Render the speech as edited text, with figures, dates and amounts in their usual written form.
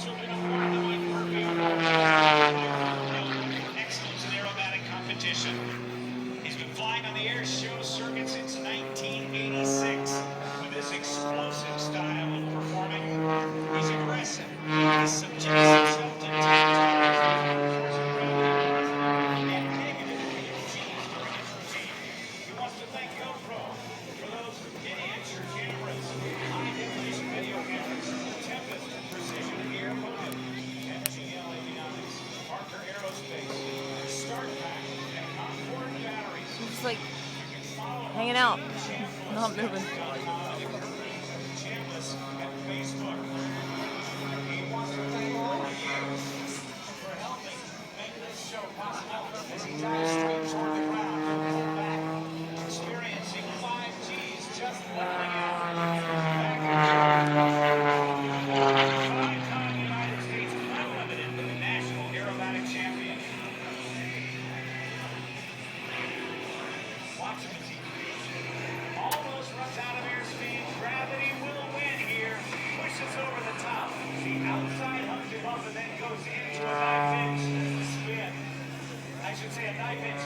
also been awarded the Mike Murphy Award for excellence in aerobatic competition. He's been flying on the air show circuit since 1986 with his explosive style of performing. He's aggressive. He subjects himself to temptation, forcing gravity and negatively cheese during his routine. He wants to thank GoPro for those miniature cameras, high definition video cameras, Tempest Precision Air Motive, MGL Avionics, Parker Aerospace, Start Pack, and Concord Batteries. I'm just like hanging out, not moving. Chambliss at Facebook. He wants to thank all of you for helping make this show possible as he dives straight toward the ground and pull back, experiencing 5Gs just leveling out. Five-time United States Unlimited National Aerobatic Champion. Watch him as he almost runs out of airspeed. Gravity will win here. Pushes over the top. The outside hugs him up and then goes into a knife-inch spin. I should say a knife-inch